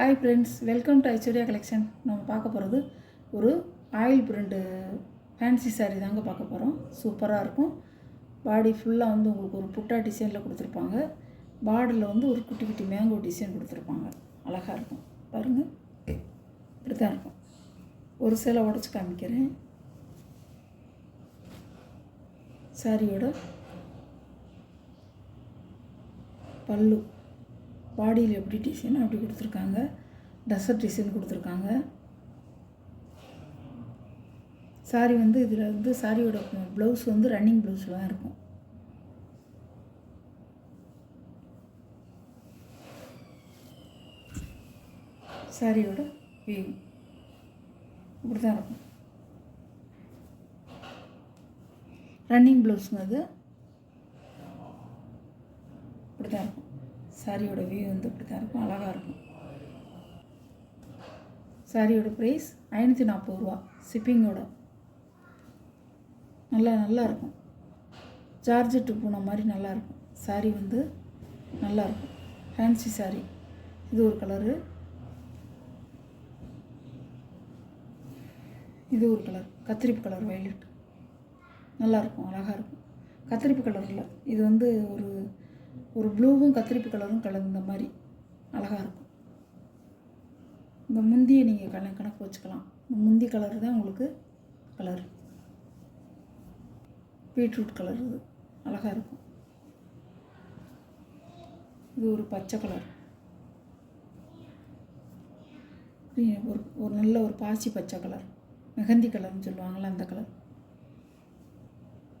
Hi friends, welcome to Aishwarya collection. நம்ம பார்க்க போகிறது ஒரு ஆயில் பிரிண்ட் ஃபேன்சி சாரீ தாங்க பார்க்க போகிறோம். சூப்பராக இருக்கும். பாடி ஃபுல்லாக வந்து உங்களுக்கு ஒரு புட்டா டிசைனில் கொடுத்துருப்பாங்க. பார்டரில் வந்து ஒரு குட்டி குட்டி மேங்கோ டிசைன் கொடுத்துருப்பாங்க. அழகாக இருக்கும் பாருங்கள். இப்படி தான் இருக்கும். ஒரு சேலை உடச்சி காமிக்கிறேன். சாரியோட பல்லு பாடியில் எப்படி டிசைன் அப்படி கொடுத்துருக்காங்க. டசர்ட் டிசைன் கொடுத்துருக்காங்க. சாரி வந்து இதில் வந்து சாரியோட ப்ளவுஸ் வந்து ரன்னிங் ப்ளவுஸில் தான் இருக்கும். சாரியோட வியூ இப்படி தான் இருக்கும். ரன்னிங் ப்ளவுஸுங்க அது இப்படி தான் இருக்கும். சாரியோட வியூ வந்து இப்படி தான் இருக்கும். அழகாக இருக்கும். சாரியோட ப்ரைஸ் 540 ரூபா ஷிப்பிங்கோட. நல்லா இருக்கும். ஜார்ஜெட்டு பூனை மாதிரி நல்லாயிருக்கும். சாரி வந்து நல்லாயிருக்கும். Fancy sorry. இது ஒரு கலரு, இது ஒரு கலர், கத்திரிப்பு கலர் வயலட். நல்லாயிருக்கும், அழகாக இருக்கும். கத்திரிப்பு கலரில் இது வந்து ஒரு ப்ளூவும் கத்திரிப்பு கலரும் கலந்த மாதிரி அழகாக இருக்கும். இந்த முந்தியை நீங்கள் கணக்கு வச்சுக்கலாம். முந்தி கலர் தான் உங்களுக்கு கலர். பீட்ரூட் கலர் இது அழகாக இருக்கும். இது ஒரு பச்சை கலர், ஒரு நல்ல ஒரு பாசி பச்சை கலர், மெஹந்தி கலர்னு சொல்லுவாங்கள்ல அந்த கலர்.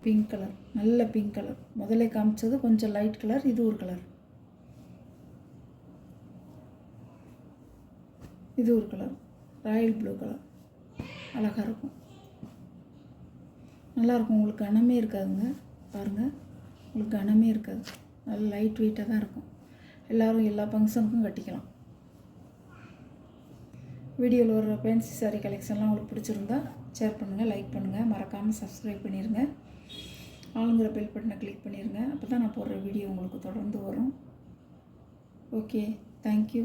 பிங்க் கலர், நல்ல பிங்க் கலர். முதல்ல காமிச்சது கொஞ்சம் லைட் கலர். இது ஒரு கலர், இது ஒரு கலர், ராயல் ப்ளூ கலர். அழகாக இருக்கும், நல்லாயிருக்கும். உங்களுக்கு கனமே இருக்காதுங்க. பாருங்கள், உங்களுக்கு கனமே இருக்காது. நல்ல லைட் வெயிட்டாக தான் இருக்கும். எல்லோரும் எல்லா ஃபங்க்ஷனுக்கும் கட்டிக்கலாம். வீடியோவில் வர ஃபேன்சி சாரீ கலெக்ஷன்லாம் உங்களுக்கு பிடிச்சிருந்தா ஷேர் பண்ணுங்கள், லைக் பண்ணுங்கள், மறக்காமல் சப்ஸ்கிரைப் பண்ணிடுங்க. ஆளுங்கிற பெல் பட்டனை கிளிக் பண்ணிடுங்க. அப்போ தான் நான் போடுற வீடியோ உங்களுக்கு தொடர்ந்து வரும். Okay, thank you.